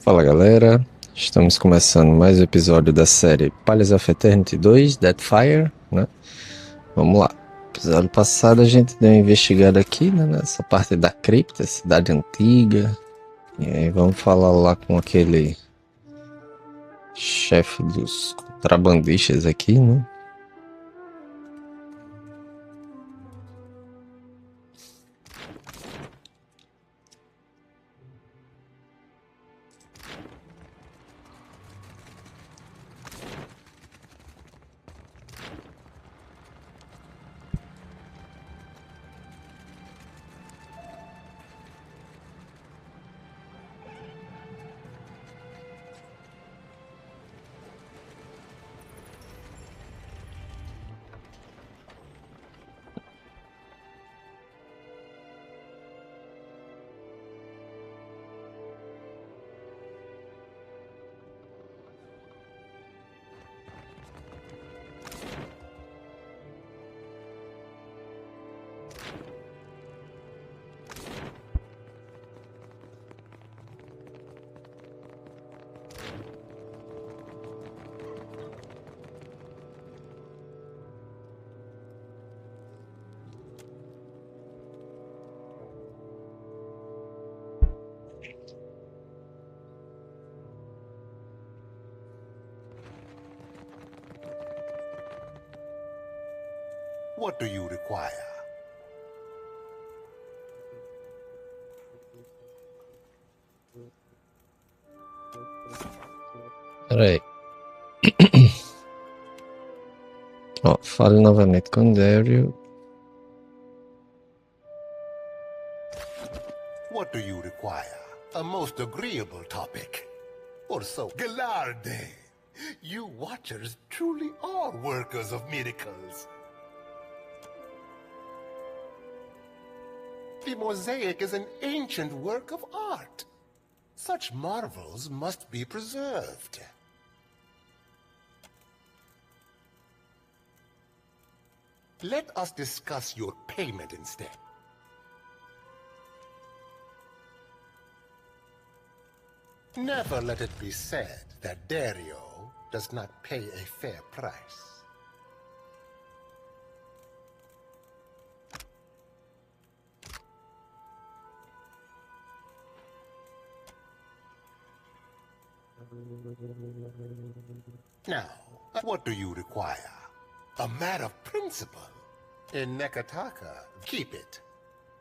Fala galera, estamos começando mais um episódio da série Pillars of Eternity 2, Deadfire, né? Vamos lá. Episódio passado a gente deu uma investigada aqui, né, nessa parte da cripta, cidade antiga. E aí vamos falar lá com aquele chefe dos contrabandistas aqui, né? What do you require? Pera aí. Ó, fale novamente com o Daryl. What do you require? A most agreeable topic. Or so. Galarde! You Watchers truly are workers of miracles. The mosaic is an ancient work of art. Such marvels must be preserved. Let us discuss your payment instead. Never let it be said that Dario does not pay a fair price. Now, what do you require? A man of principle. In Nekataka, keep it.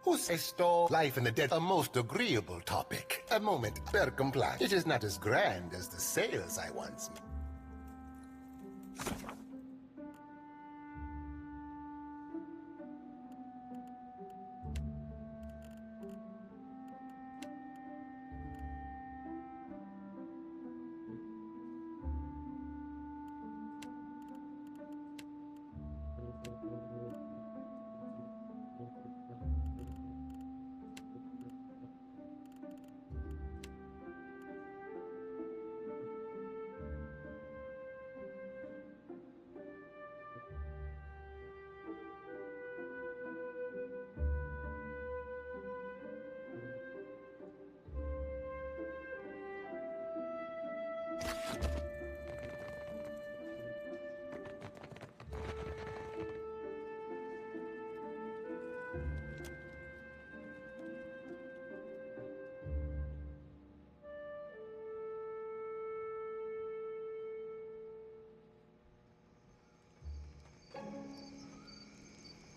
Who say stole life in the dead? A most agreeable topic. A moment, better comply. It is not as grand as the sales I once made.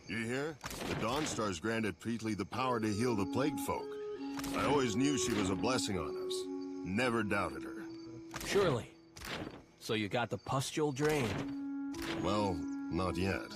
You hear? The Dawnstar's granted Peetly the power to heal the plagued folk. I always knew she was a blessing on us. Never doubted her. Surely. So you got the pustule drained? Well, not yet.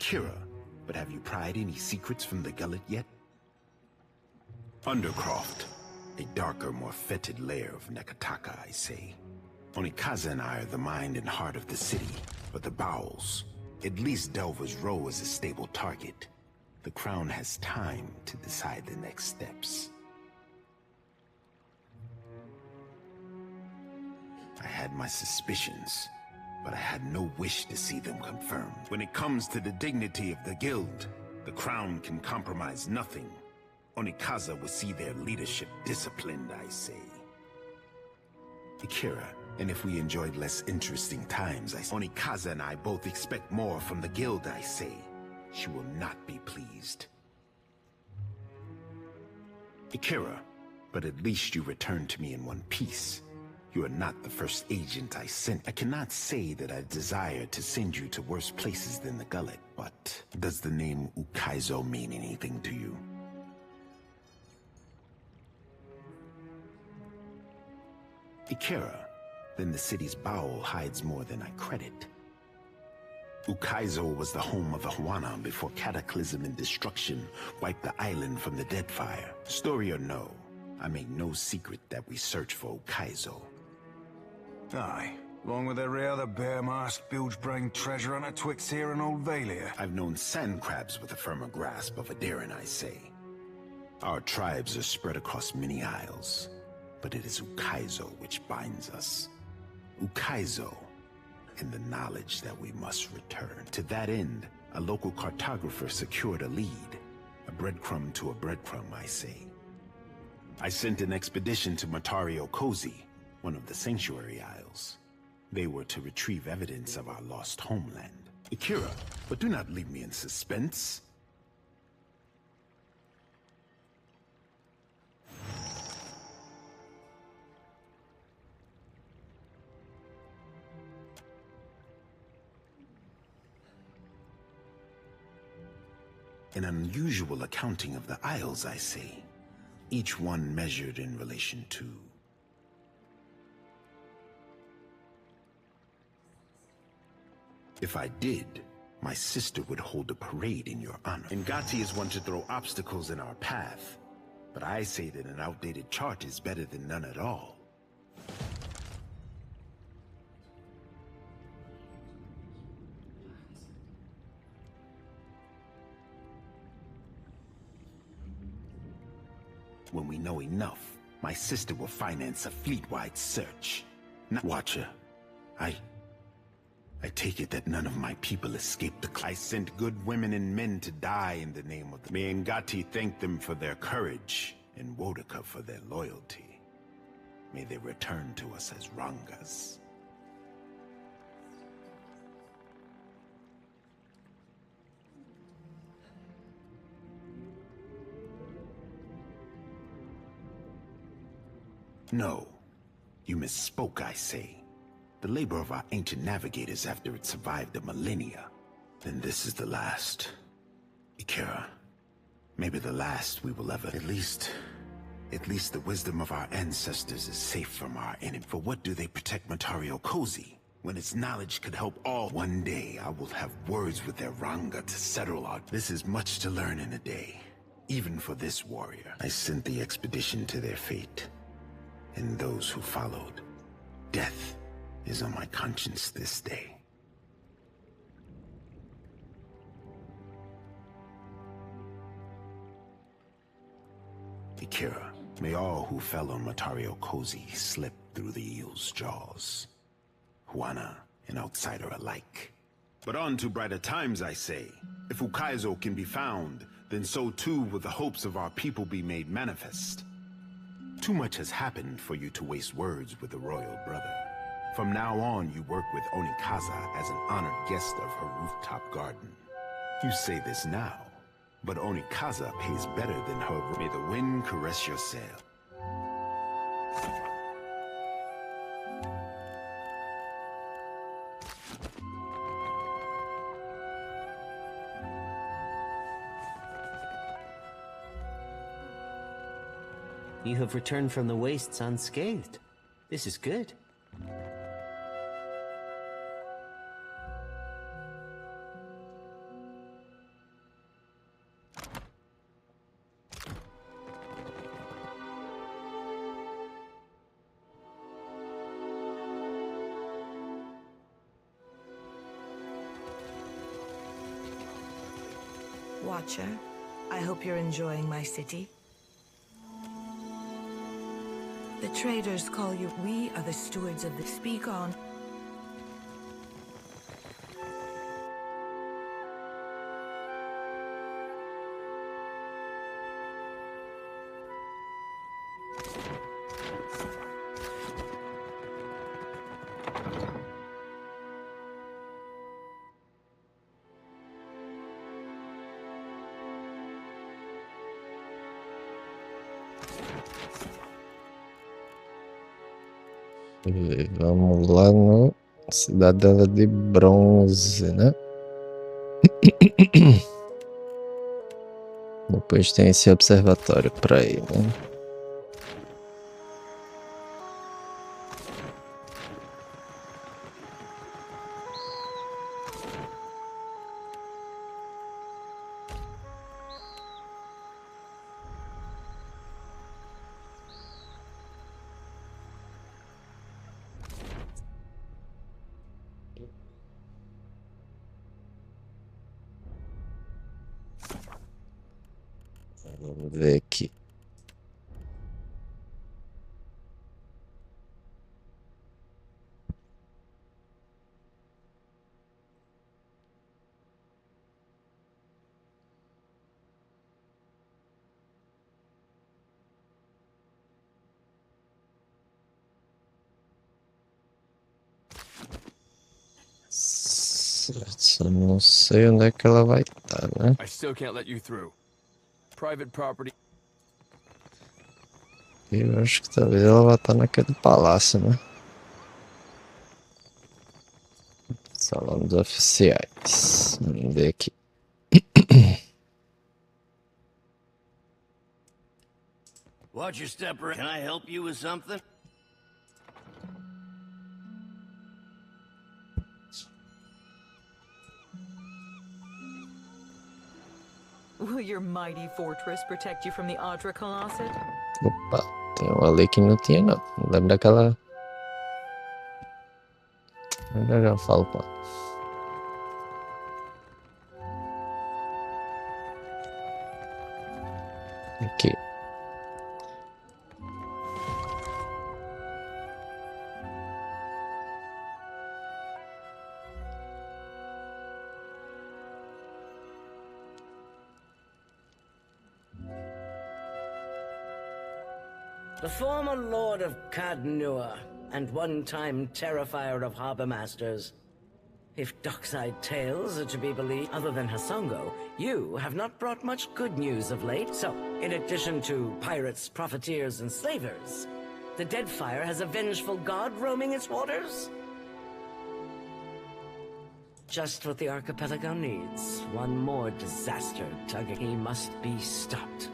Akira, but have you pried any secrets from the gullet yet? Undercroft, a darker, more fetid layer of Nekataka, I say. Onikaza and I are the mind and heart of the city, but the bowels. At least Delver's Row is a stable target. The Crown has time to decide the next steps. I had my suspicions, but I had no wish to see them confirmed. When it comes to the dignity of the guild, the Crown can compromise nothing. Onikaza will see their leadership disciplined, I say. Akira, and if we enjoyed less interesting times, Onikaza and I both expect more from the guild, I say. She will not be pleased. Akira, but at least you returned to me in one piece. You are not the first agent I sent. I cannot say that I desire to send you to worse places than the Gullet, but does the name Ukaizo mean anything to you? Akira, then the city's bowel hides more than I credit. Ukaizo was the home of the Huana before cataclysm and destruction wiped the island from the Deadfire. Story or no, I make no secret that we search for Ukaizo. Aye, along with every other bare-masked, bilge-brained treasure hunter twixt here and Old Valia. I've known sand crabs with a firmer grasp of a Darin, I say. Our tribes are spread across many isles, but it is Ukaizo which binds us. Ukaizo, and the knowledge that we must return. To that end, a local cartographer secured a lead. A breadcrumb to a breadcrumb, I say. I sent an expedition to Matario Cozy, one of the Sanctuary Isles. They were to retrieve evidence of our lost homeland. Akira, but do not leave me in suspense. An unusual accounting of the Isles, I say. Each one measured in relation to... If I did, my sister would hold a parade in your honor. Ngati is one to throw obstacles in our path, but I say that an outdated chart is better than none at all. When we know enough, my sister will finance a fleet-wide search. Not Watcher, I take it that none of my people escaped the... I sent good women and men to die in the name of the... May Ngati thank them for their courage, and Wodaka for their loyalty. May they return to us as Rangas. No, you misspoke, I say. The labor of our ancient navigators after it survived a millennia. Then this is the last. Akira, maybe the last we will ever... At least the wisdom of our ancestors is safe from our enemy. For what do they protect Matario Cozy, when its knowledge could help all? One day I will have words with their Ranga to settle our... This is much to learn in a day, even for this warrior. I sent the expedition to their fate. And those who followed. Death is on my conscience this day. Akira, may all who fell on Matario Cozy slip through the eel's jaws. Huana and outsider alike. But on to brighter times, I say. If Ukaizo can be found, then so too will the hopes of our people be made manifest. Too much has happened for you to waste words with the royal brother. From now on, you work with Onikaza as an honored guest of her rooftop garden. You say this now, but Onikaza pays better than her. May the wind caress your sail. You have returned from the wastes unscathed. This is good. Watcher. I hope you're enjoying my city. The traders call you. We are the stewards of the Speak On. E vamos lá no Cidadela de Bronze, né? Depois tem esse observatório pra ir, né? Vamos ver aqui. Certo, só não sei onde é que ela vai estar, né? I still can't let you through. Private property. Eu acho que talvez ela vai estar naquele palácio, né? Salão dos oficiais. Vamos ver aqui. Watch your step. Can I help you with something? Will your mighty fortress protect you from the Audra Colossus? Opa, tem um ali que não tinha, não. Lembra daquela... Eu já falo com ela. Aqui. The former Lord of Cadnua, and one-time Terrifier of Harbor Masters. If dockside tales are to be believed, other than Hasongo, you have not brought much good news of late. So, in addition to pirates, profiteers, and slavers, the Deadfire has a vengeful god roaming its waters? Just what the archipelago needs. One more disaster tugging. He must be stopped.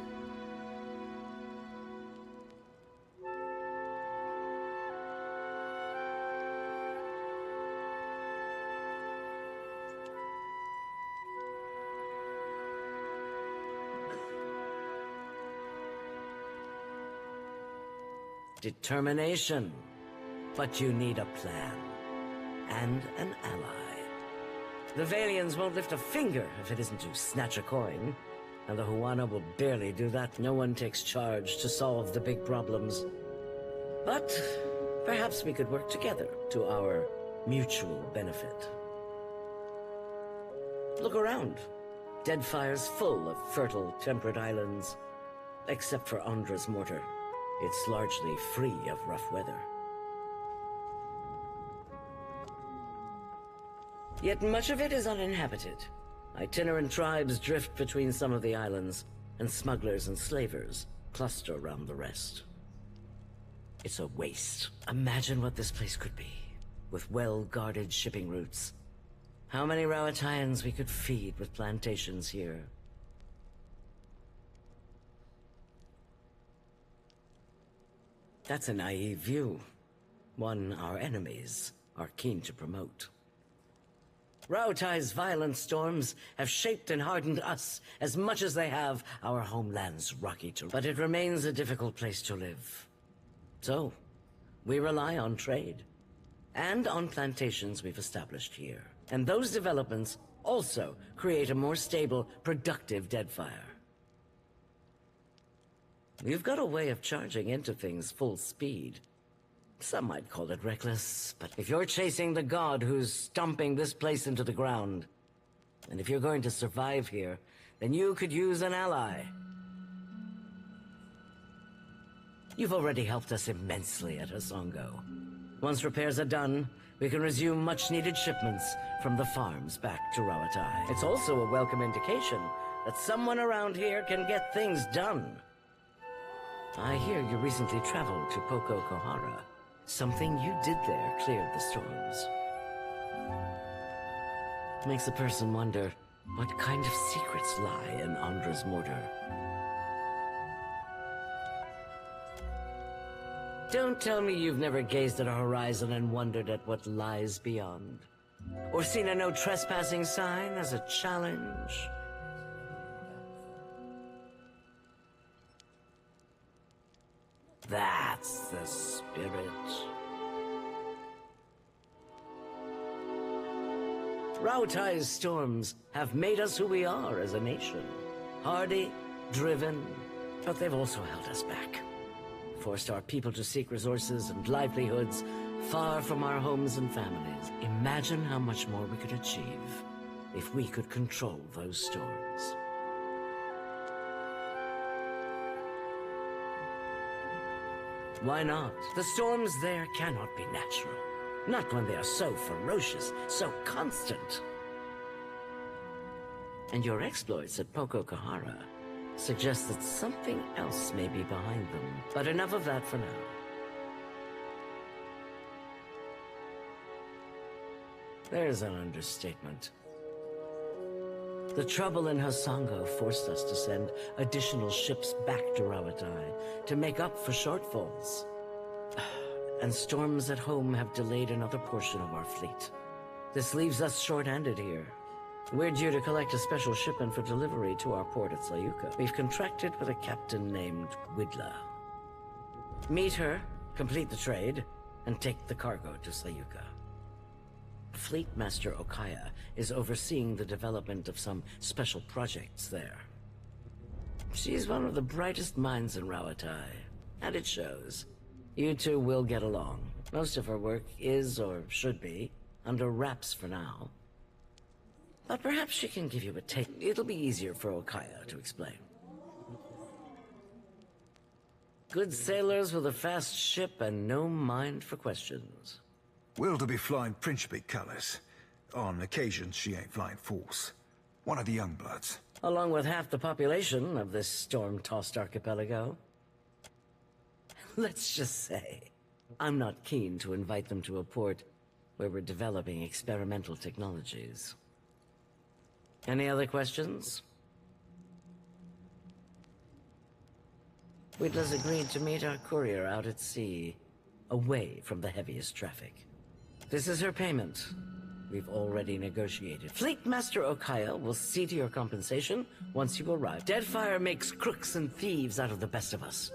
Determination. But you need a plan. And an ally. The Valians won't lift a finger if it isn't to snatch a coin. And the Huana will barely do that. No one takes charge to solve the big problems. But perhaps we could work together to our mutual benefit. Look around. Deadfire's full of fertile, temperate islands. Except for Andra's mortar. It's largely free of rough weather. Yet much of it is uninhabited. Itinerant tribes drift between some of the islands, and smugglers and slavers cluster around the rest. It's a waste. Imagine what this place could be, with well-guarded shipping routes. How many Rowatayans we could feed with plantations here. That's a naive view. One our enemies are keen to promote. Raotai's violent storms have shaped and hardened us as much as they have our homeland's rocky terrain. But it remains a difficult place to live. So, we rely on trade. And on plantations we've established here. And those developments Also, create a more stable, productive Deadfire. You've got a way of charging into things full speed. Some might call it reckless, but if you're chasing the god who's stomping this place into the ground, and if you're going to survive here, then you could use an ally. You've already helped us immensely at Hasongo. Once repairs are done, we can resume much-needed shipments from the farms back to Rawatai. It's also a welcome indication that someone around here can get things done. I hear you recently traveled to Poko Kohara. Something you did there cleared the storms. Makes a person wonder what kind of secrets lie in Andra's mortar. Don't tell me you've never gazed at a horizon and wondered at what lies beyond. Or seen a no trespassing sign as a challenge. That's the spirit. Rautai's storms have made us who we are as a nation. Hardy, driven, but they've also held us back. Forced our people to seek resources and livelihoods far from our homes and families. Imagine how much more we could achieve if we could control those storms. Why not? The storms there cannot be natural. Not when they are so ferocious, so constant. And your exploits at Poko Kahara suggest that something else may be behind them. But enough of that for now. There's an understatement. The trouble in Hasongo forced us to send additional ships back to Rawatai to make up for shortfalls. And storms at home have delayed another portion of our fleet. This leaves us short-handed here. We're due to collect a special shipment for delivery to our port at Sayuka. We've contracted with a captain named Widla. Meet her, complete the trade, and take the cargo to Sayuka. Fleet Master Okaya is overseeing the development of some special projects there. She's one of the brightest minds in Rawatai, and it shows. You two will get along. Most of her work is, or should be, under wraps for now. But perhaps she can give you a take. It'll be easier for Okaya to explain. Good sailors with a fast ship and no mind for questions. Will to be flying Principe colors. On occasion, she ain't flying force. One of the young bloods. Along with half the population of this storm-tossed archipelago. Let's just say, I'm not keen to invite them to a port where we're developing experimental technologies. Any other questions? Widla's agreed to meet our courier out at sea, away from the heaviest traffic. This is her payment. We've already negotiated. Fleet Master Okaya will see to your compensation once you arrive. Deadfire makes crooks and thieves out of the best of us.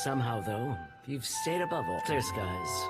Somehow, though, you've stayed above all. Clear skies.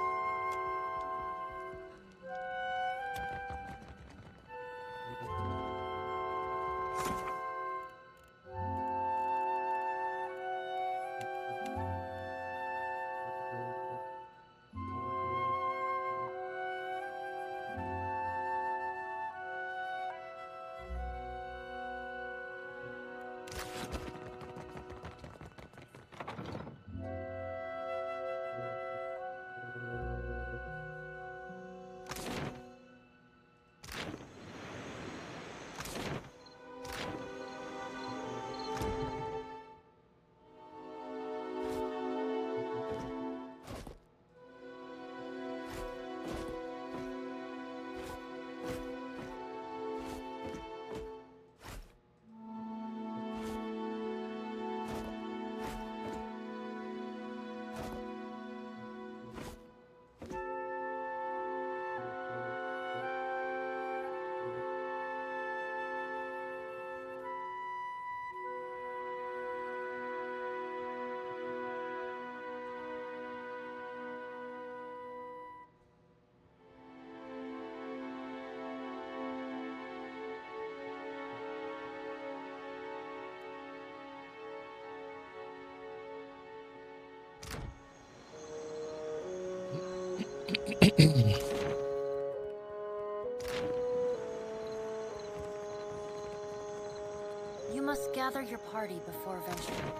You must gather your party before venturing.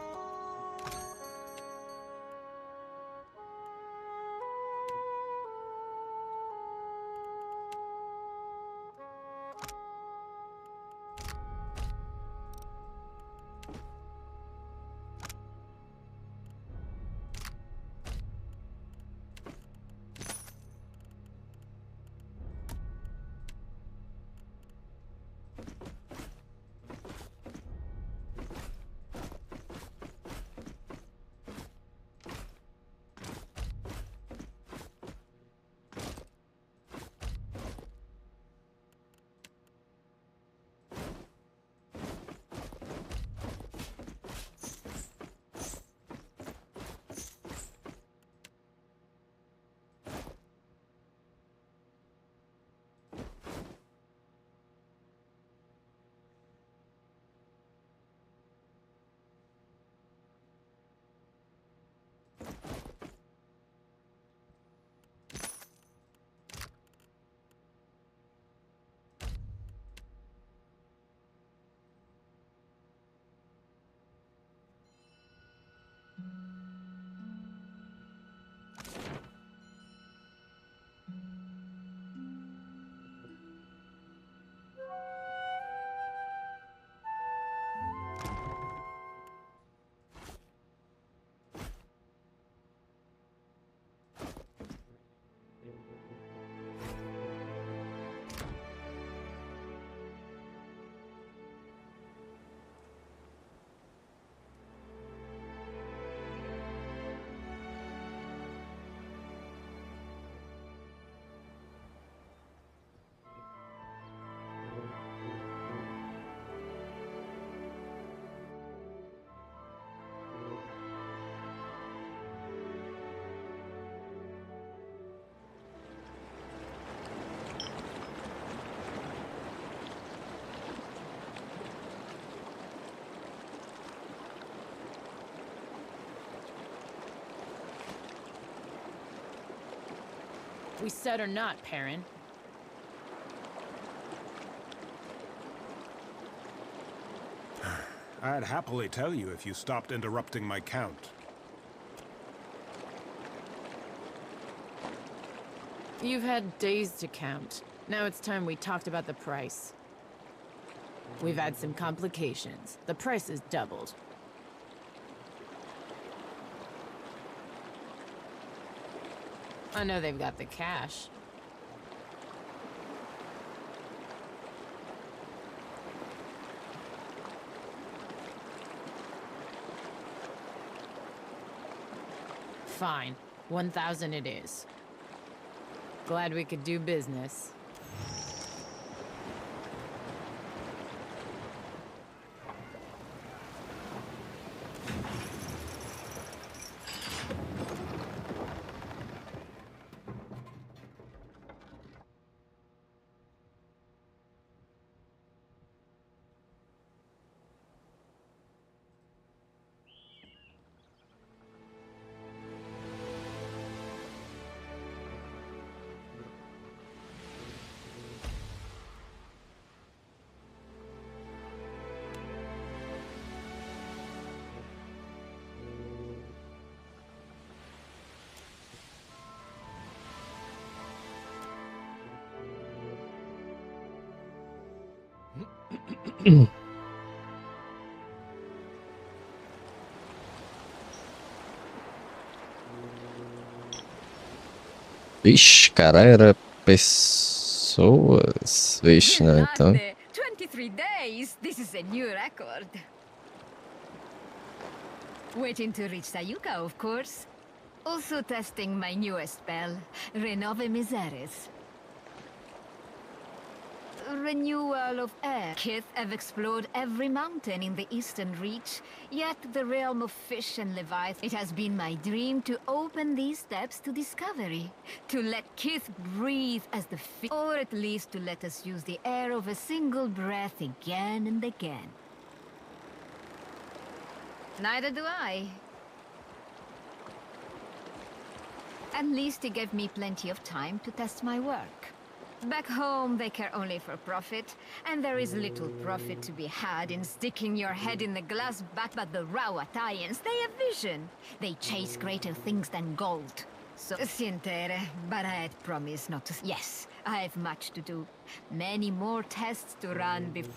We said or not, Perrin. I'd happily tell you if you stopped interrupting my count. You've had days to count. Now it's time we talked about the price. We've had some complications. The price has doubled. I know they've got the cash. Fine. 1,000 it is. Glad we could do business. Vixe, cara, era pessoas. Vixe, não, então. 23 days. This is a new record. Waiting to reach Sayuka, of course. Also testing my newest spell, Renove Miseres. Renewal of air. Kith have explored every mountain in the eastern reach, yet the realm of fish and Leviathan. It has been my dream to open these steps to discovery, to let Kith breathe as the fish, or at least to let us use the air of a single breath again and again. Neither do I. At least he gave me plenty of time to test my work. Back home, they care only for profit, and there is little profit to be had in sticking your head in the glass back. But the Rawatayans, they have vision. They chase greater things than gold. So, sientere, but I had promised not to. Yes, I have much to do. Many more tests to run before.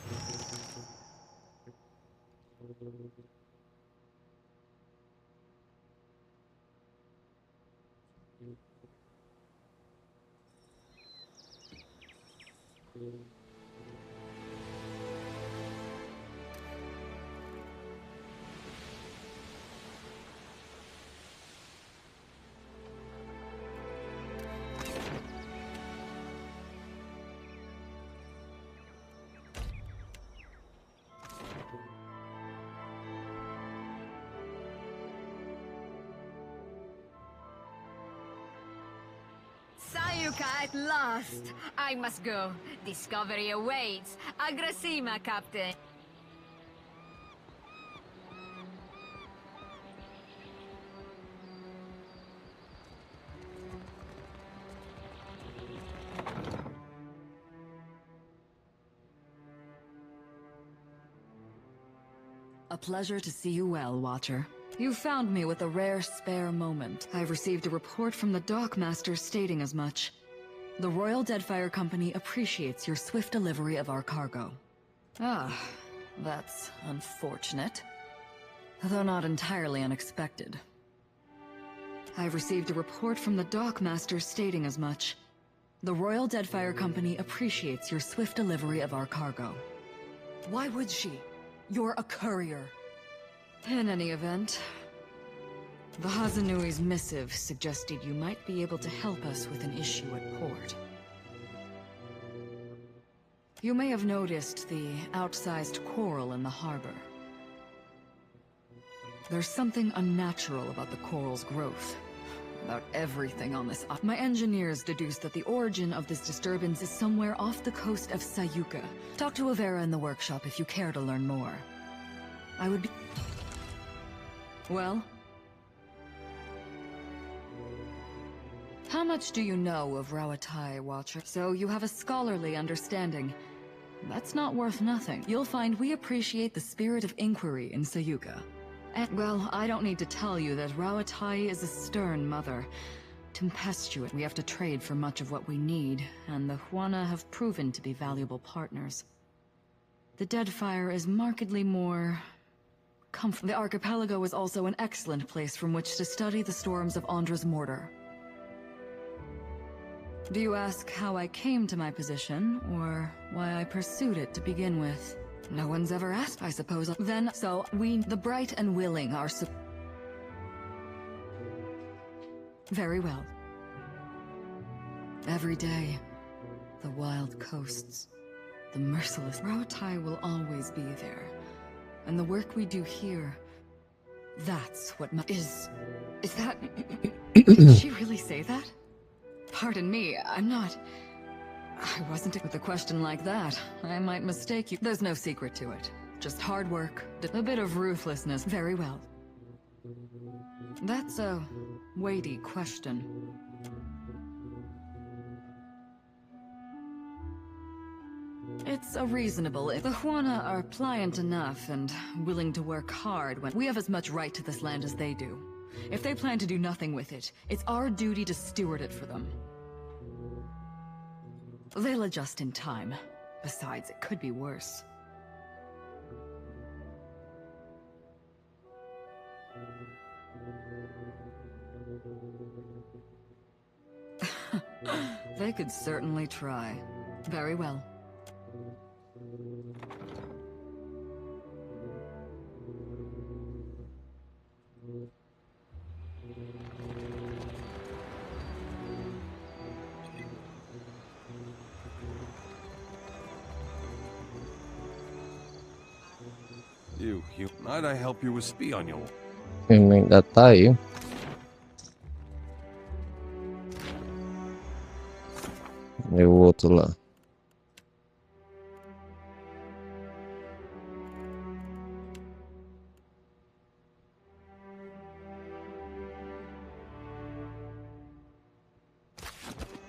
Sayuka at last! I must go. Discovery awaits. Agrasima, Captain. A pleasure to see you well, Watcher. You found me with a rare spare moment. I've received a report from the dockmaster stating as much. The Royal Deadfire Company appreciates your swift delivery of our cargo. Ah, that's unfortunate. Though not entirely unexpected. I've received a report from the dockmaster stating as much. The Royal Deadfire Company appreciates your swift delivery of our cargo. Why would she? You're a courier. In any event, the Hazanui's missive suggested you might be able to help us with an issue at port. You may have noticed the outsized coral in the harbor. There's something unnatural about the coral's growth. About everything on this My engineers deduced that the origin of this disturbance is somewhere off the coast of Sayuka. Talk to Avera in the workshop if you care to learn more. I would be... Well? How much do you know of Rawatai, Watcher? So you have a scholarly understanding. That's not worth nothing. You'll find we appreciate the spirit of inquiry in Sayuka. And, well, I don't need to tell you that Rawatai is a stern mother. Tempestuous. We have to trade for much of what we need, and the Huana have proven to be valuable partners. The Deadfire is markedly more... The archipelago is also an excellent place from which to study the storms of Andra's mortar. Do you ask how I came to my position, or why I pursued it to begin with? No one's ever asked, I suppose. Then, so, the bright and willing are Very well. Every day, the wild coasts, the merciless Rawatai will always be there. And the work we do here, that's what is that... Did she really say that? Pardon me, I wasn't with a question like that. I might mistake you. There's no secret to it. Just hard work, a bit of ruthlessness. Very well. That's a weighty question. It's a reasonable. The Huana are pliant enough and willing to work hard when we have as much right to this land as they do. If they plan to do nothing with it, it's our duty to steward it for them. They'll adjust in time. Besides, it could be worse. They could certainly try. Very well. Might I help you with Spionio? Filme ainda tá aí. E o outro lá.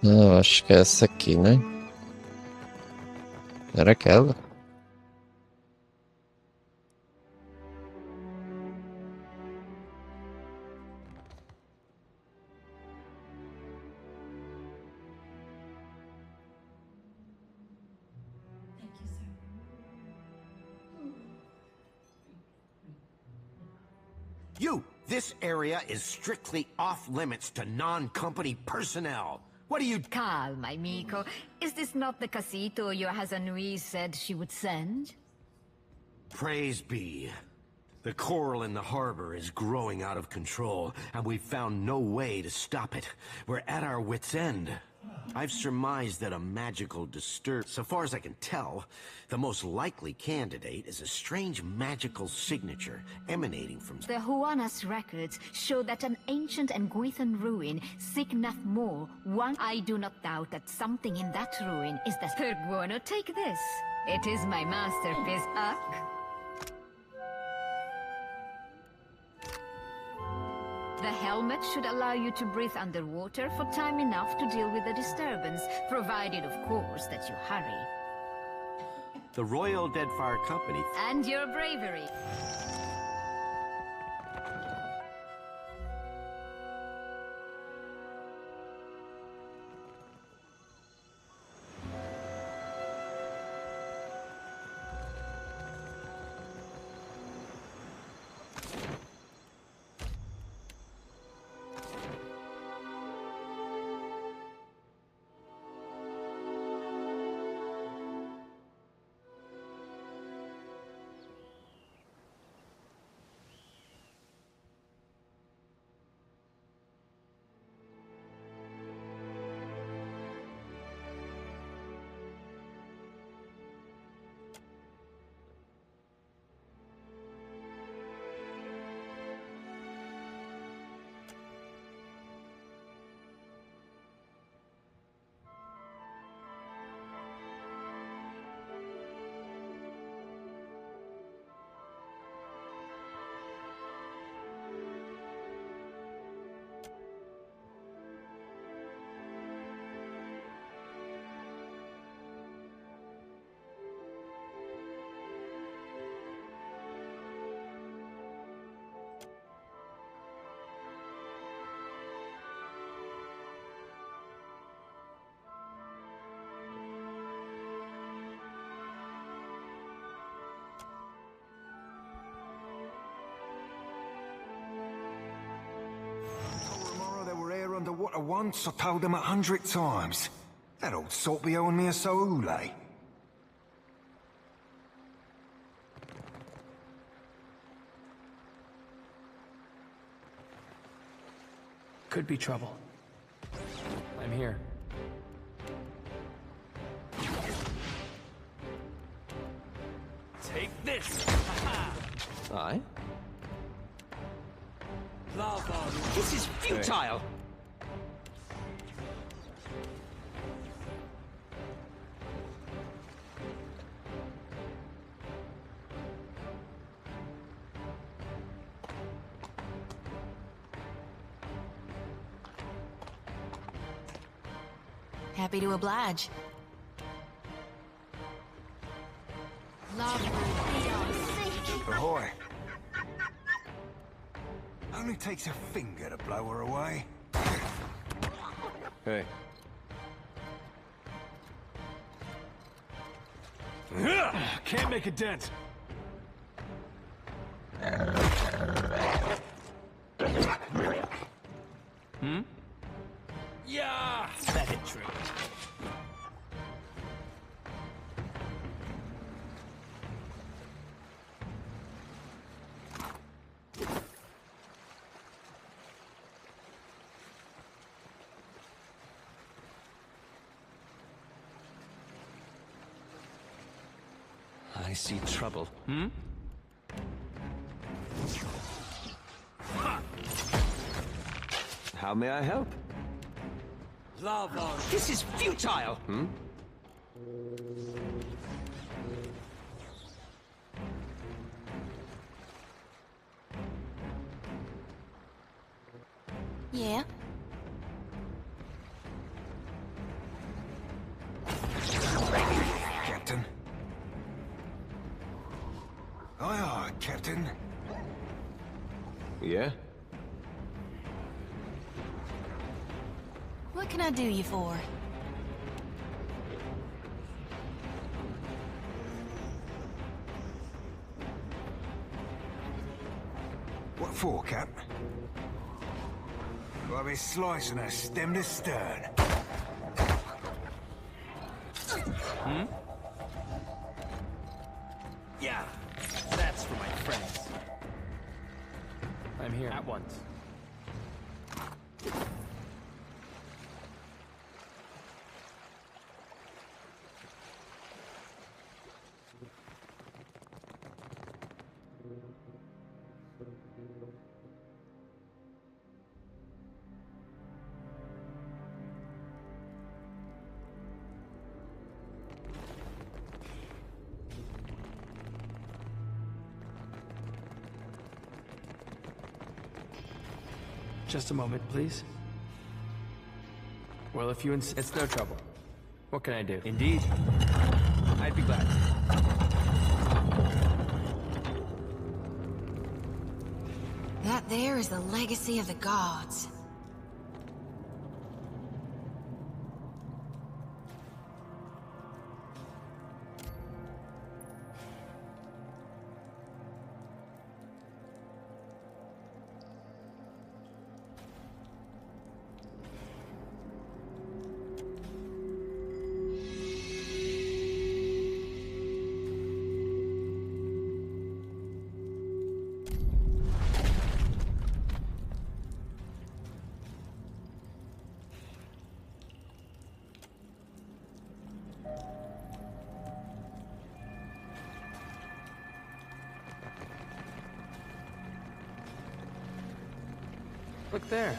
Não, acho que é essa aqui, né? Era aquela? You! This area is strictly off-limits to non-company personnel. What do you... Calm, amico. Is this not the casito your Hazanui said she would send? Praise be. The coral in the harbor is growing out of control, and we've found no way to stop it. We're at our wits' end. I've surmised that a magical disturb... So far as I can tell, the most likely candidate is a strange magical signature emanating from... The Huanas records show that an ancient and Guithan ruin, Signath More, one... I do not doubt that something in that ruin is the... Perguano, take this. It is my masterpiece, Uck. The helmet should allow you to breathe underwater for time enough to deal with the disturbance, provided, of course, that you hurry. The Royal Deadfire Company... And your bravery. Underwater once, I told them 100 times. That old salt be owing me a soule. Could be trouble. I'm here. Take this! Aye? Lava! This is futile! Hey. Happy to oblige. Ahoy. Only takes a finger to blow her away. Hey. Can't make a dent. Hmm? Yeah! That hit true. I see trouble. Hmm? How may I help? Lava! This is futile! Hmm? Yeah? Captain. Aye, aye, Captain. Yeah? What can I do you for? What for, Cap? I'll be slicing her stem to stern. Hmm? Yeah, that's for my friends. I'm here at once. Just a moment, please. Well, if you insist, it's no trouble. What can I do? Indeed. I'd be glad. That there is the legacy of the gods. Look there.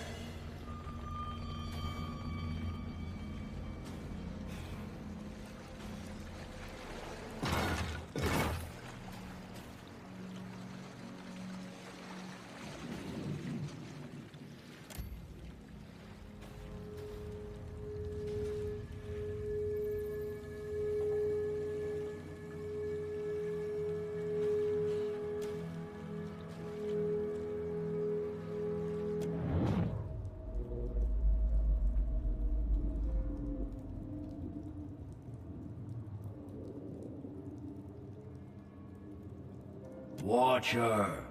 Watcher,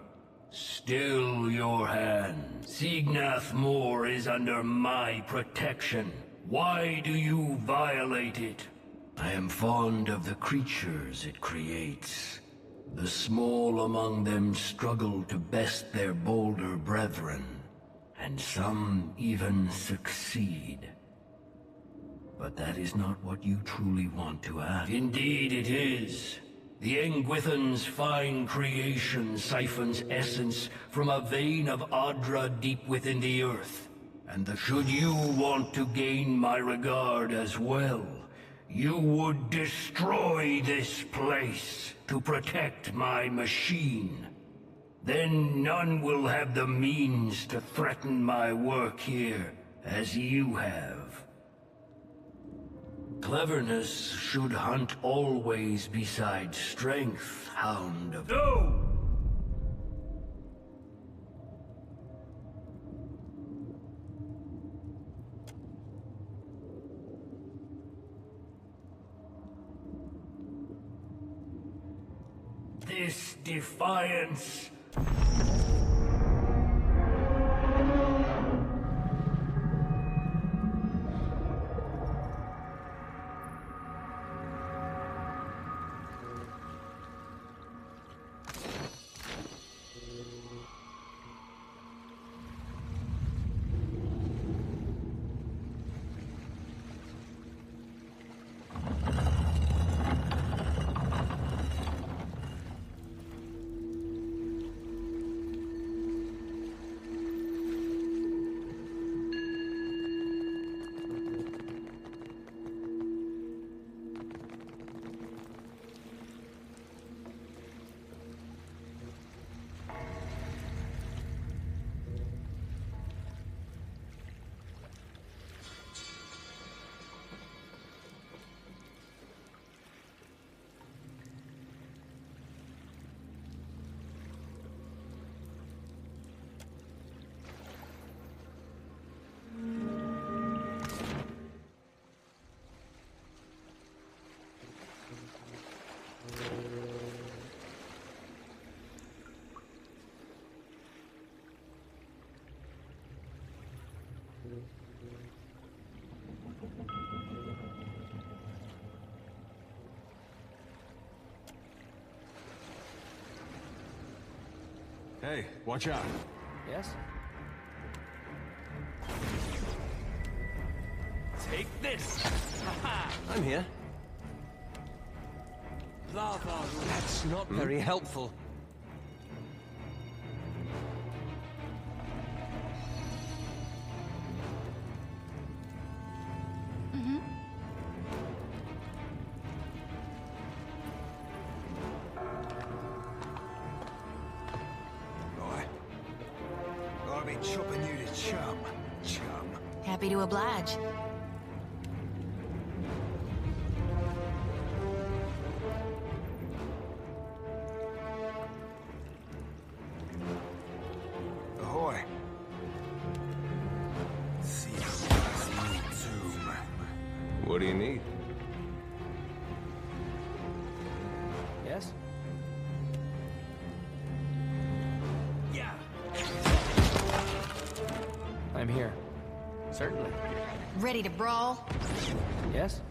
still your hand. Signath Moor is under my protection. Why do you violate it? I am fond of the creatures it creates. The small among them struggle to best their bolder brethren, and some even succeed. But that is not what you truly want to have. Indeed it is. The Engwithan's fine creation siphons essence from a vein of Adra deep within the earth. And should you want to gain my regard as well, you would destroy this place to protect my machine. Then none will have the means to threaten my work here as you have. Cleverness should hunt always beside strength, Hound of... No! This defiance... Hey, watch out. Yes? Take this! I'm here. Lava. That's not very helpful. I'll be chopping you to chum. Happy to oblige. Ahoy. See you tomb. What do you need? Yes? Yeah. I'm here. Certainly. Ready to brawl? Yes?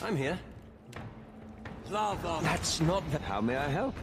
I'm here. Lava. That's not the... How may I help?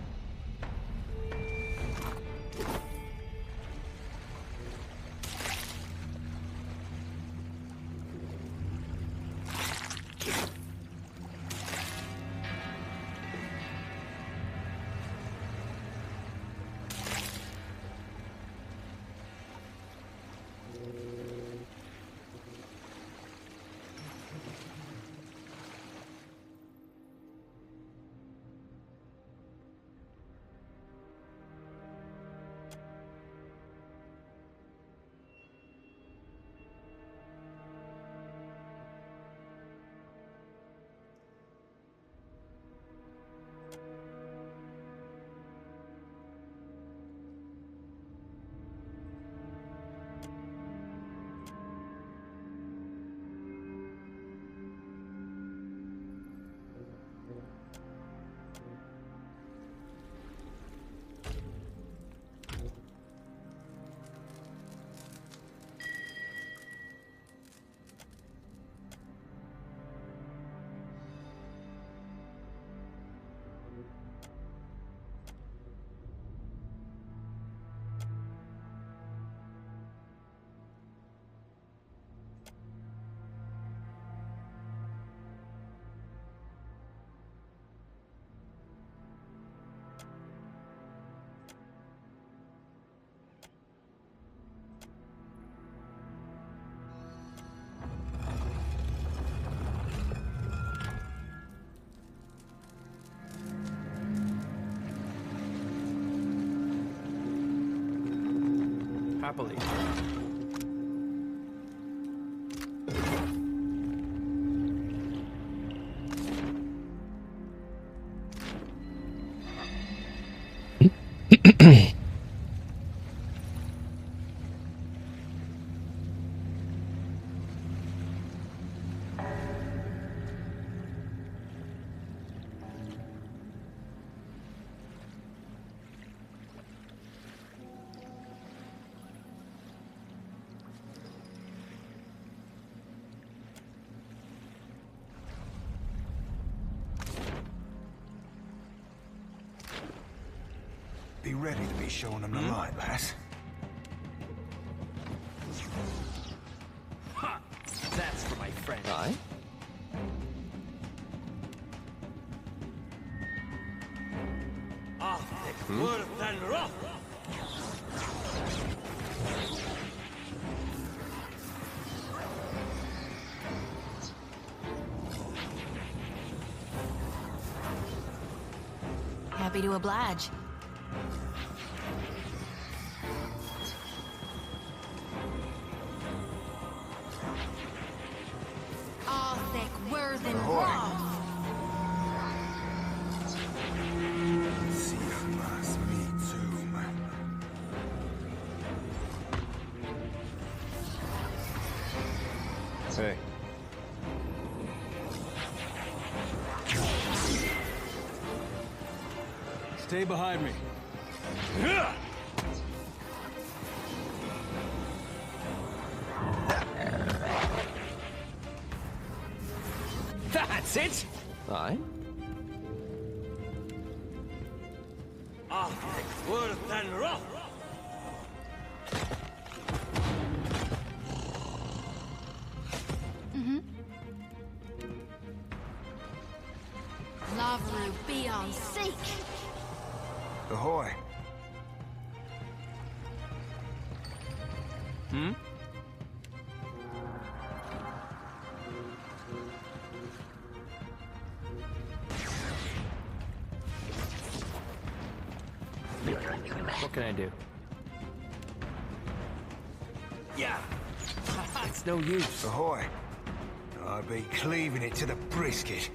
Happily. Be ready to be showing them the light, lass. Ha! That's for my friend. Aye? Wood than rock. Happy to oblige. All thick, worth and raw. Hey. Stay behind me. That's it! Aye. Worse than rough. Lavaru, be on seek. Ahoy. What can I do? Yeah! It's no use. Ahoy. I'd be cleaving it to the brisket.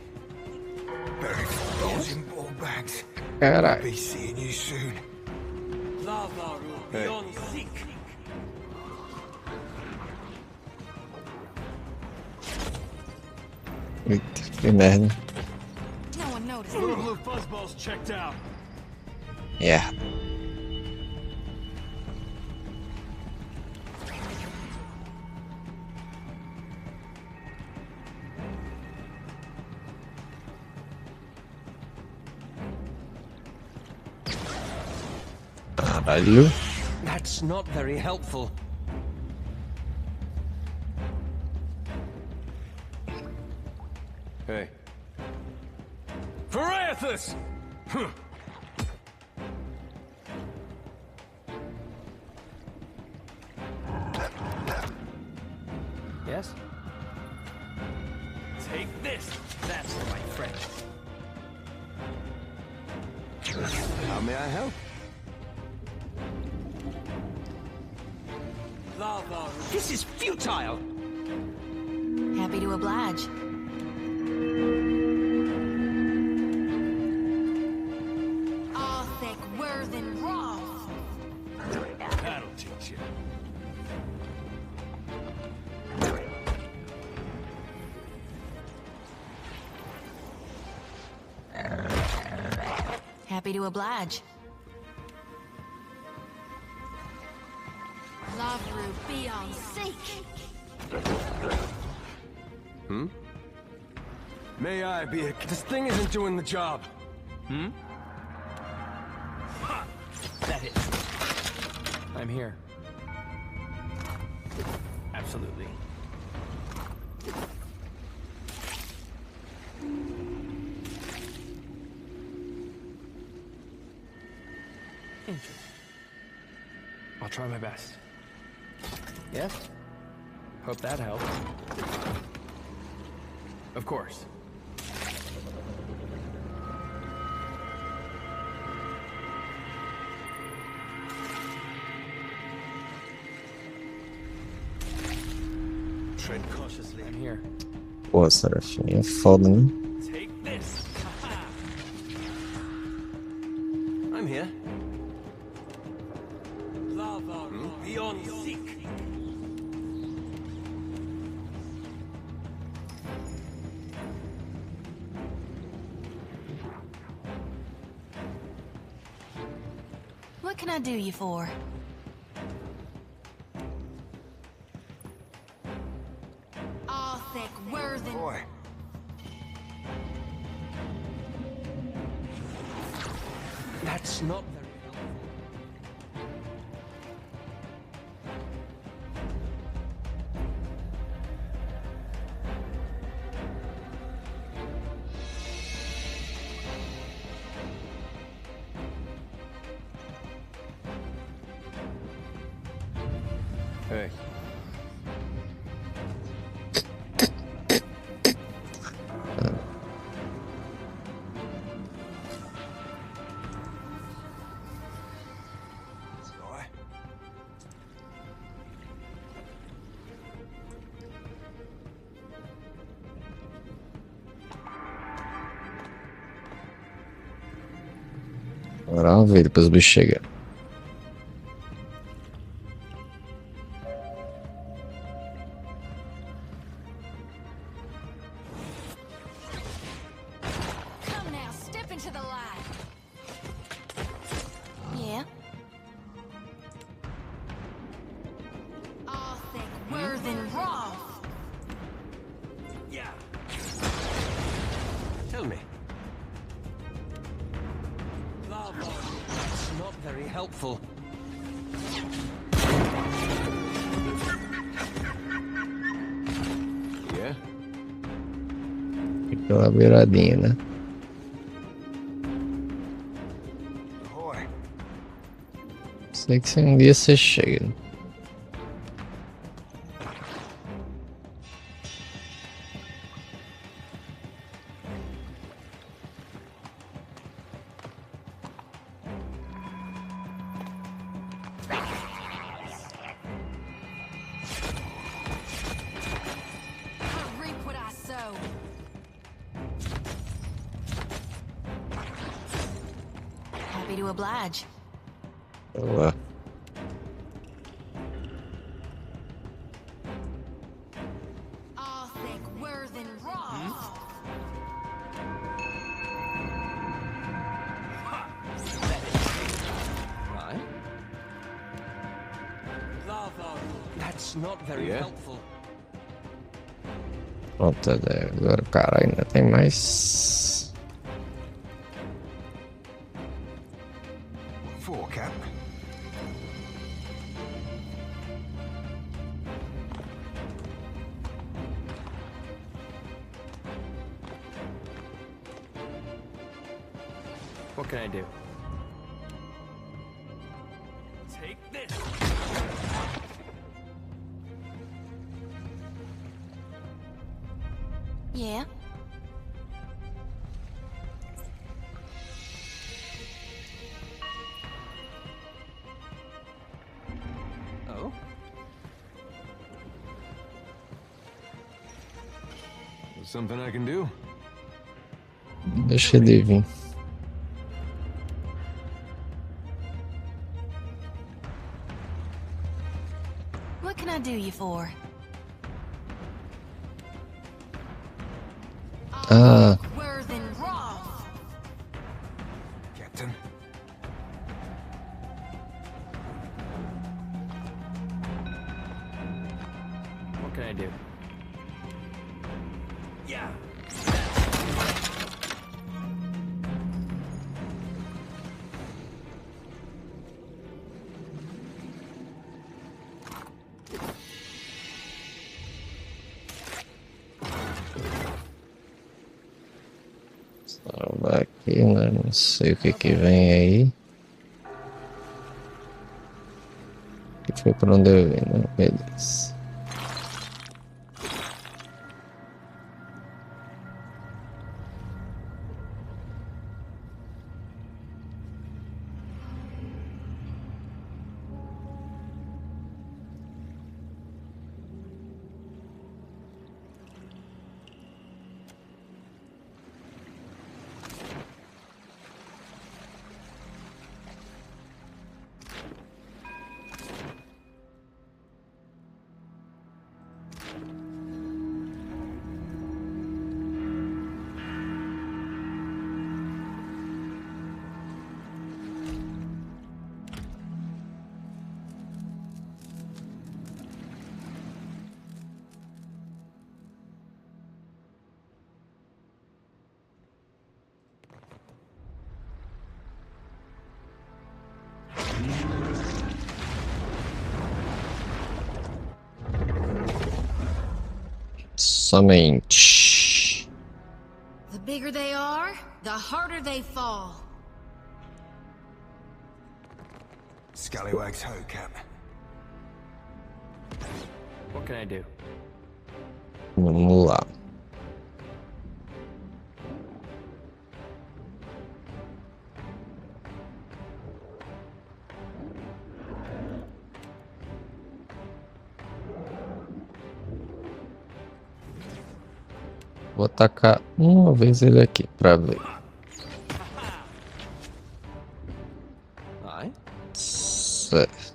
Buried those in ball bags. Alright. Be seeing you soon. Lavaru, be on seek. Eita, que merda. No one noticed. Little blue fuzzballs checked out. Yeah. Caralho. That's not very helpful. Hey. Pharaothus! Yes? Take this. That's my friend. How may I help? Lavaru. This is futile! Happy to oblige. Arthek Worthen Roth. That'll teach you. Happy to oblige. Lavaru, be on seek. May I be a... This thing isn't doing the job. That hits. I'm here. Absolutely. Interesting. I'll try my best. Yes? Hope that helps. Of course. Tread cautiously. I'm here. Pô, Serafinha, é foda, né? Take this. I'm here. Lavaru, be on seek. What can I do you for? Arthek Worthen. Boy. That's not very Hey. Agora vamos ver, depois o bicho chega. Come now, step into the light. Yeah? Arthek Worthen Roth. Yeah. not very helpful. Yeah. Aquela beiradinha, né? Sei que se um dia você chega. Happy to oblige. Boa. That's not very helpful. Pronto, agora cara, ainda tem mais. For, Cap. What can I do? Take this. Yeah? Oh? There's something I can do? Deixa ele vir. What can I do you for? Ah, Captain. What can I do? Yeah. salvar aqui, né? Não sei o que que vem aí. Que foi pra onde eu vim, né? Beleza. Somente. The bigger they are, the harder they fall. Scallywags ho, Cap. What can I do? Vamos lá. Vou atacar uma vez ele aqui pra ver. Certo.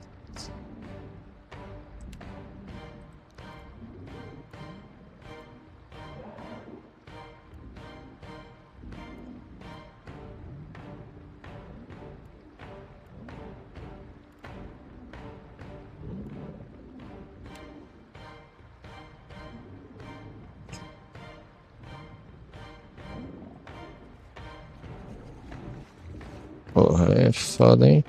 Porra, é foda, hein?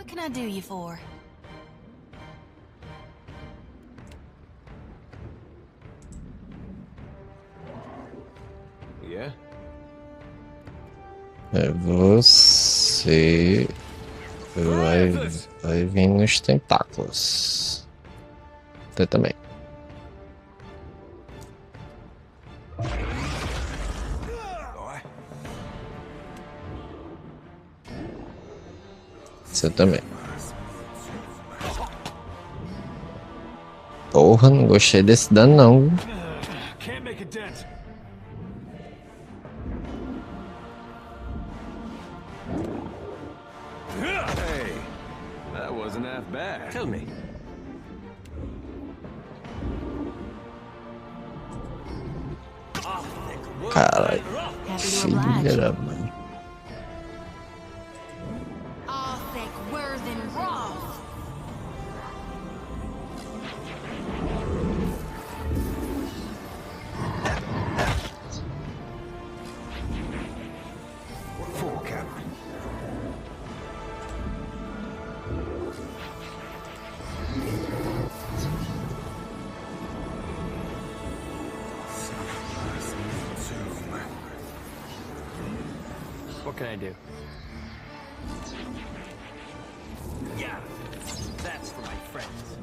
What can I do you for? Yeah? Você vai vir nos tentáculos. Você também. Você também. Porra, não gostei desse dano não. Can't make a dent. Hey, that wasn't half bad. Tell me. Caralho. Filha da mãe. All thick, worse than raw. What for, Cap? What can I do? Yeah, that's for my friends.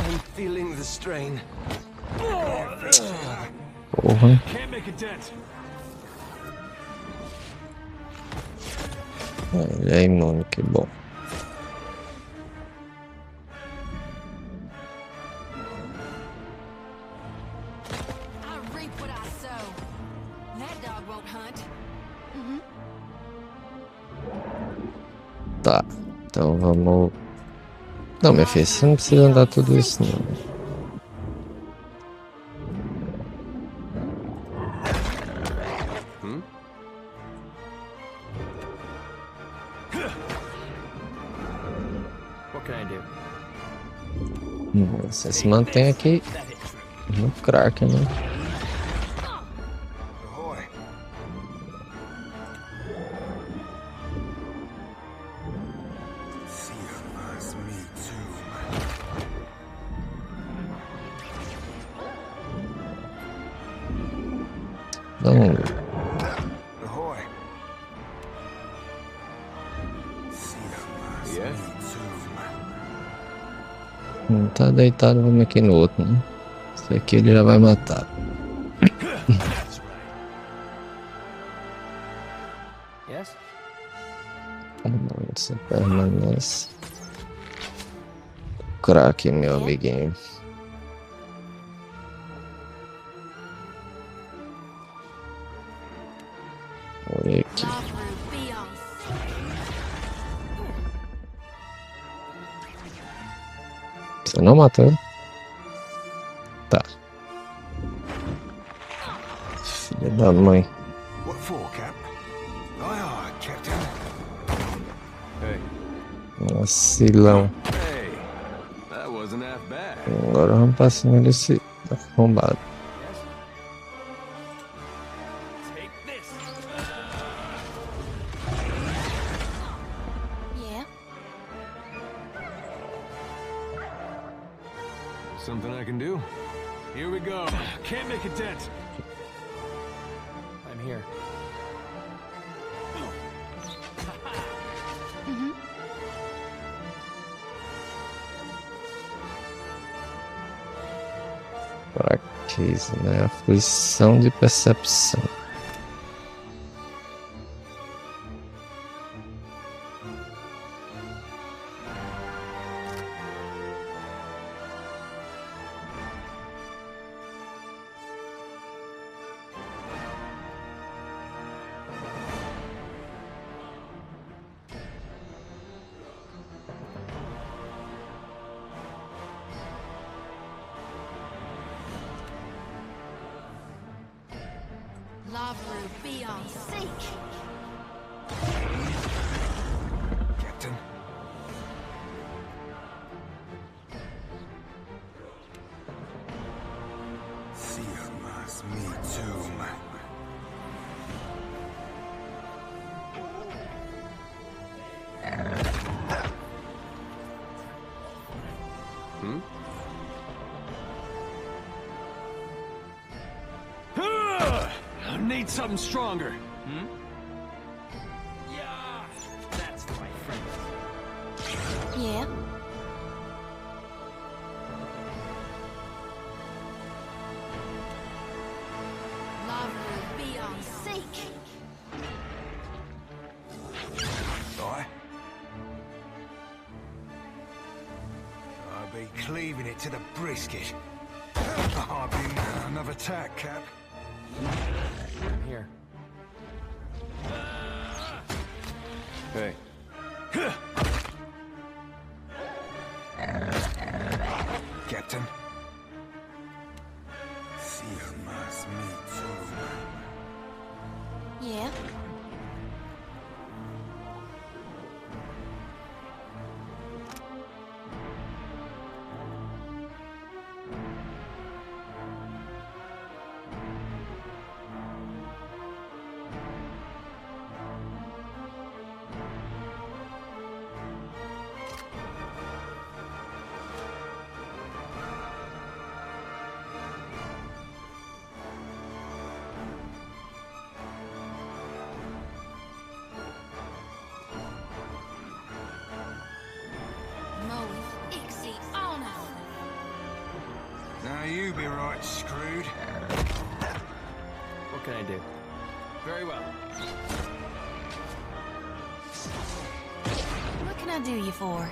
I'm feeling the strain. Porra. Can't make a dent. Olha aí, mano, que bom. I reap what I sow. That dog won't hunt. Tá, então vamos... Não, minha filha, você não precisa andar tudo isso não. What can I do? Você se mantém aqui no Kraken, né? Ahoy. See you as me too. Não, Ahoy. See you as Yeah? me too. não tá deitado, vamos aqui no outro, né? Esse aqui ele já vai matar. Yes? Você permanece. Kraken, meu amiguinho. Olha aqui. Você não matou? Tá. Filha da mãe. What for, Cap? Aye, aye, Captain. Hey. Vacilão. Hey, that wasn't half bad. Agora vamos pra cima desse arrombado. Yeah. Something I can do? Here we go. Can't make a dent. I'm here. Fraqueza, né? Aflição de percepção. Lavru, be on seek. Captain. See you as me too. need something stronger. Hmm? Yeah, that's for my friends. Yeah? Love will be on seek. Right? I'll be cleaving it to the brisket. I've been another tack, Cap. Here. Hey. Captain. See must meet too. Yeah? Now you be right screwed. What can I do? Very well. What can I do you for?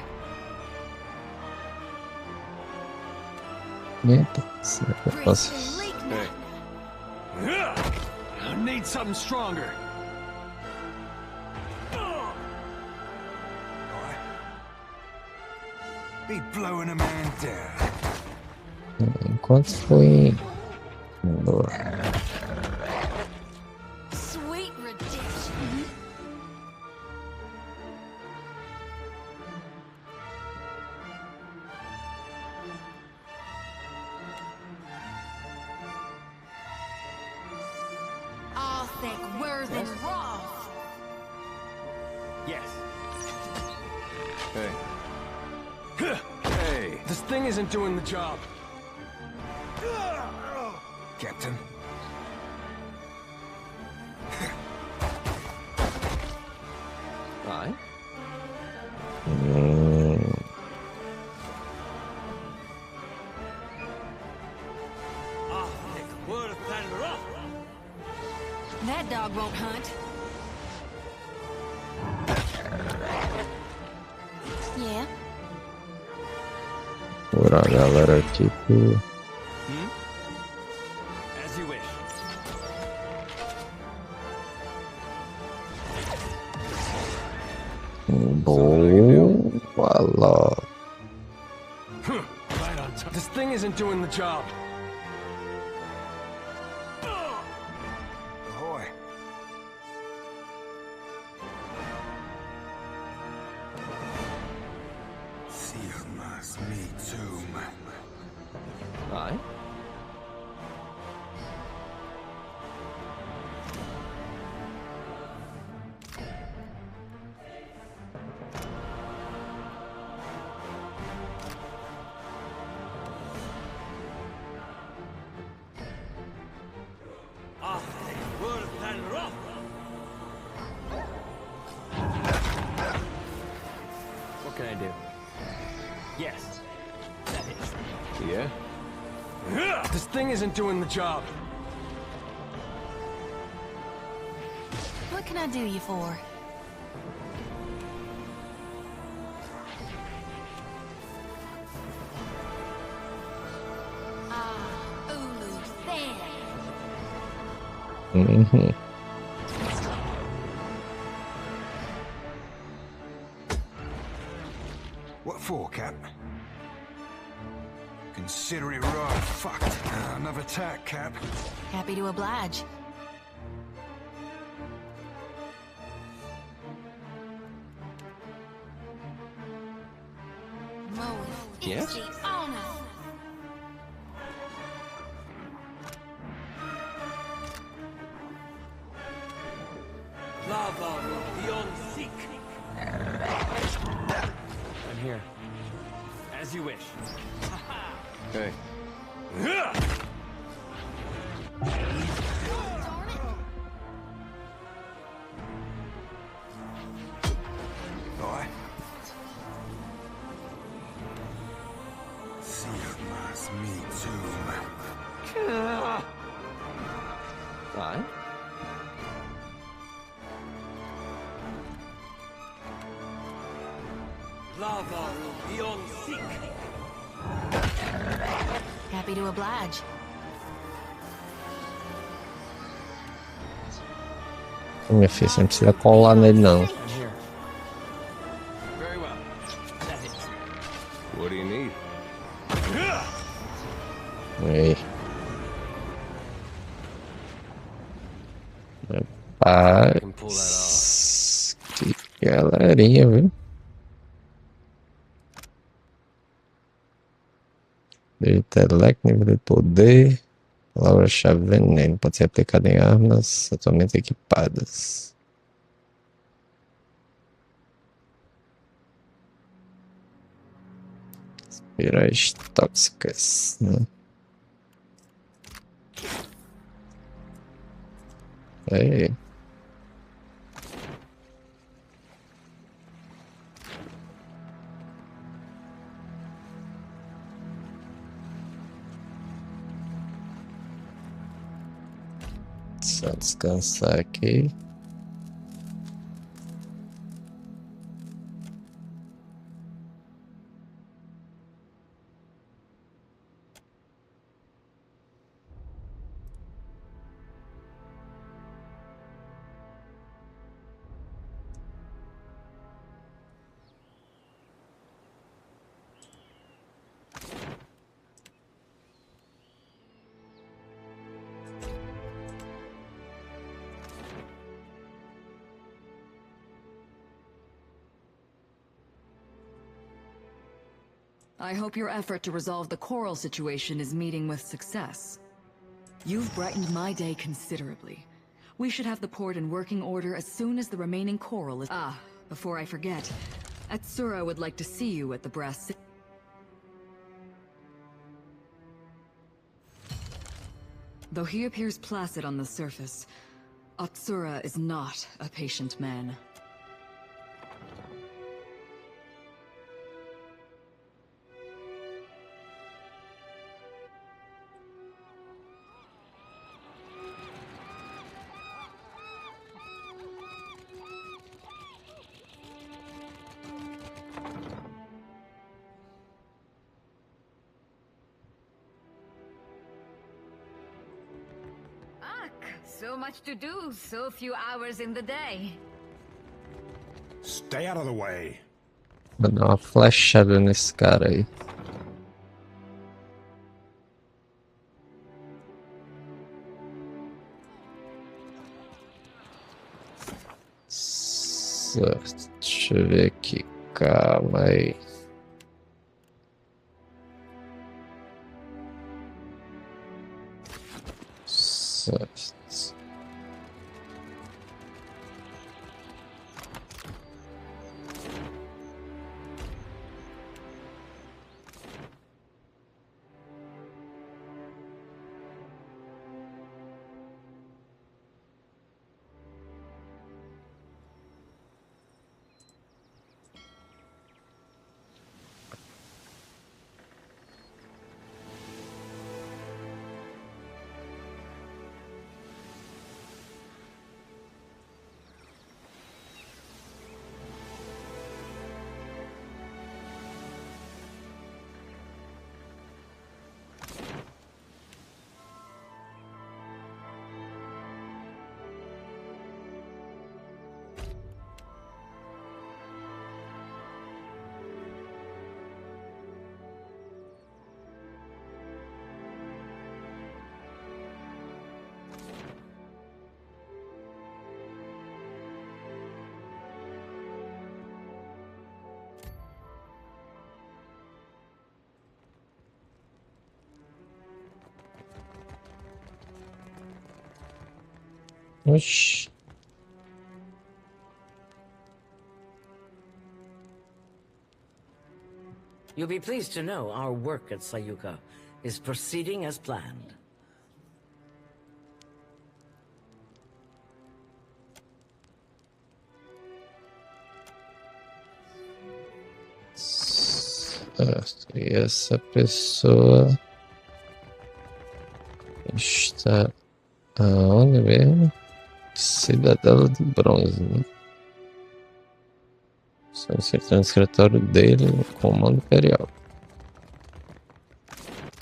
Hey. I need something stronger. Be blowing a man down. Enquanto foi. Sweet redemption. All think worth and wrong. Yes. Hey. Hey, This thing isn't doing the job. Captain. aye. That dog won't hunt. Yeah? Por a galera tipo. As you wish. Boa lá. Right on top. This thing isn't doing the job. Ahoy. See must meet too. Aye. What can I do? Yes. That is. Yeah? This thing isn't doing the job. What can I do you for? Ulu thin. Uhum. What for, Cap? Consider it right. Fucked. Another tack, Cap. Happy to oblige. Yes? The honor. Lava will be on seek. I'm here. As you wish. Hey. Happy to oblige. Minha filha, você não precisa colar nele não. Very well. That is. What do you need? Aí. Rapaz, que galerinha, viu? Nível de intelecto, nível de poder. Palavra-chave veneno. Pode ser aplicada em armas atualmente equipadas. Espirais tóxicas, né? Aí. Só descansar aqui. I hope your effort to resolve the coral situation is meeting with success. You've brightened my day considerably. We should have the port in working order as soon as the remaining coral is— Ah, before I forget, Atsura would like to see you at the brass— Though he appears placid on the surface, Atsura is not a patient man. So much to do, so few hours in the day. Stay out of the way. Vou dar uma flechada nesse cara aí. Certo, deixa eu ver aqui. Calma aí. Certo. Oxi. You'll be pleased to know our work at Sayuka is proceeding as planned. Certo. E essa pessoa está aonde mesmo? Cidadela de bronze, né? Solicitando o escritório dele no Comando Imperial.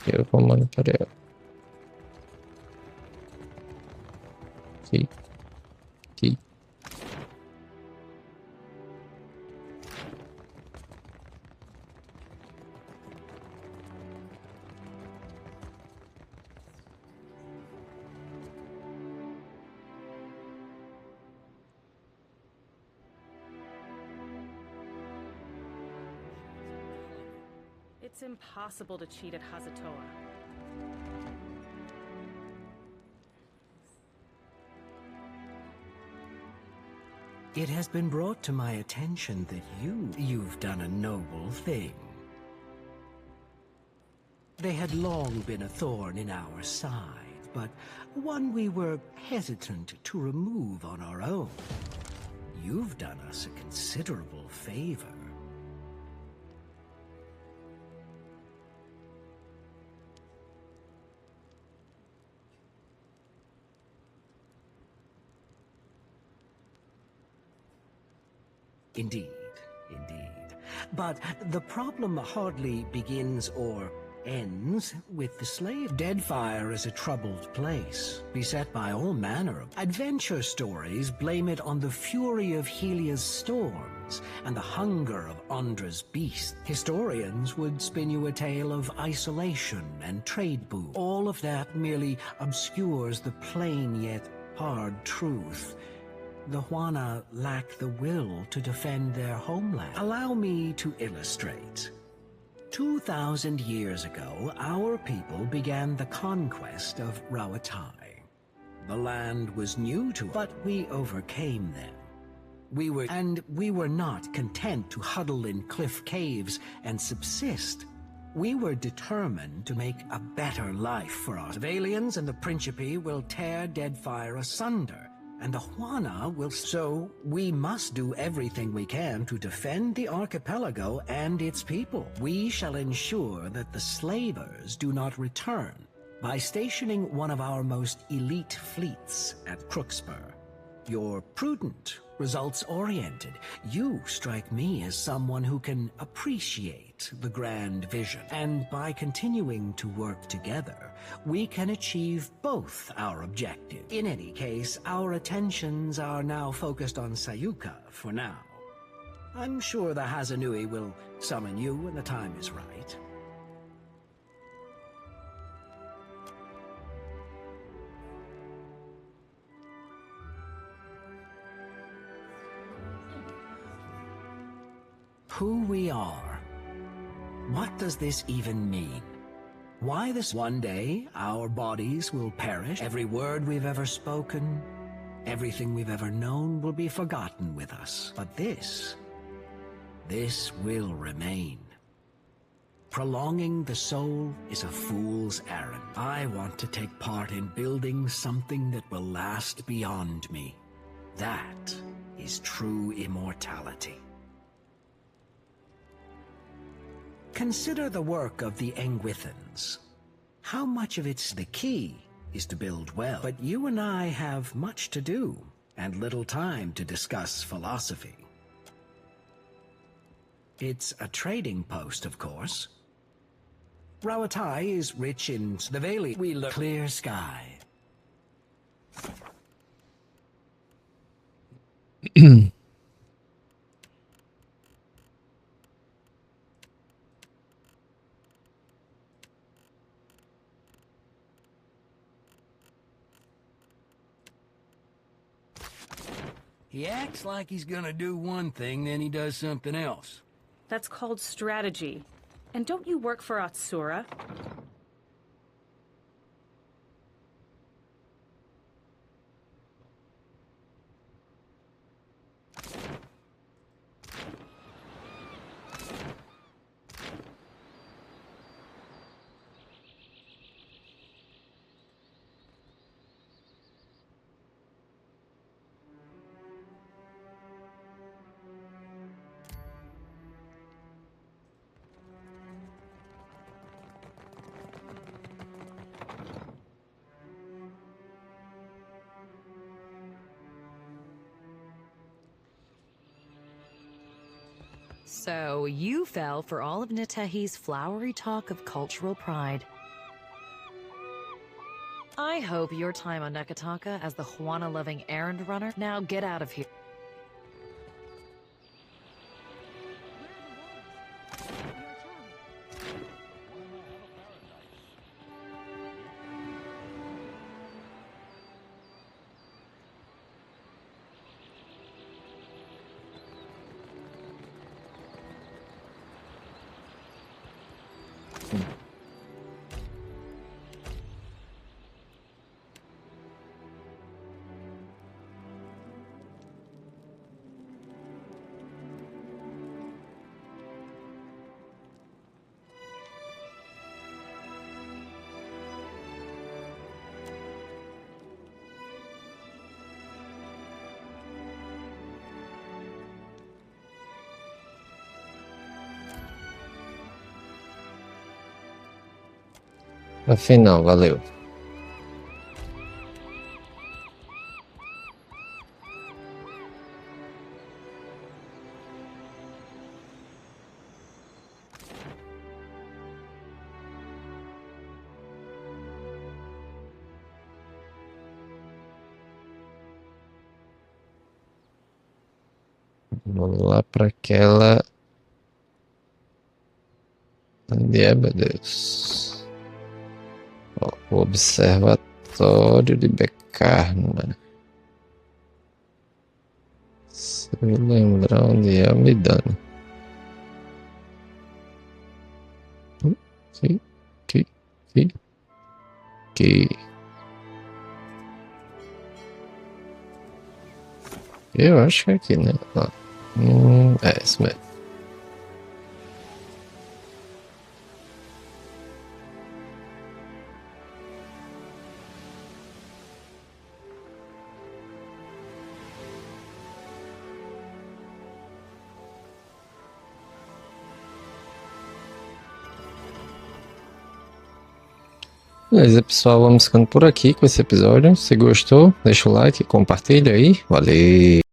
E o Comando Imperial. Aqui. It's impossible to cheat at Hazatoa. It has been brought to my attention that you've done a noble thing. They had long been a thorn in our side, but one we were hesitant to remove on our own. You've done us a considerable favor. Indeed. But the problem hardly begins or ends with the slave. Deadfire is a troubled place, beset by all manner of adventure stories. Blame it on the fury of Helia's storms and the hunger of Andra's beast. Historians would spin you a tale of isolation and trade boom. All of that merely obscures the plain yet hard truth. The Huana lack the will to defend their homeland. Allow me to illustrate. 2,000 years ago, our people began the conquest of Rawatai. The land was new to us, but we overcame them. We were not content to huddle in cliff caves and subsist. We were determined to make a better life for us. The aliens and the Principe will tear Deadfire asunder, and the Huana will... So, we must do everything we can to defend the archipelago and its people. We shall ensure that the slavers do not return by stationing one of our most elite fleets at Crookspur. You're prudent, results-oriented. You strike me as someone who can appreciate the grand vision. And by continuing to work together, we can achieve both our objectives. In any case, our attentions are now focused on Sayuka for now. I'm sure the Hazanui will summon you when the time is right. Who we are. What does this even mean? Why this? One day, our bodies will perish. Every word we've ever spoken, everything we've ever known will be forgotten with us. But this will remain. Prolonging the soul is a fool's errand. I want to take part in building something that will last beyond me. That is true immortality. Consider the work of the Engwithans. How much of it's the key is to build well, but you and I have much to do and little time to discuss philosophy. It's a trading post, of course. Rawatai is rich in the Valley. We look clear sky. He acts like he's gonna do one thing, then he does something else. That's called strategy. And don't you work for Atsura? So, you fell for all of Nitehi's flowery talk of cultural pride. I hope your time on Nekataka as the Juana-loving errand runner. Now get out of here. Afinal, valeu. Vamos lá para aquela. Onde é, meu Deus? Ó, o Observatório de Becarna. Se eu lembrar onde é, me dando. Que. Eu acho que é aqui, né? Ó. É isso mesmo. Beleza, pessoal, vamos ficando por aqui com esse episódio. Se gostou, deixa o like, compartilha aí. Valeu!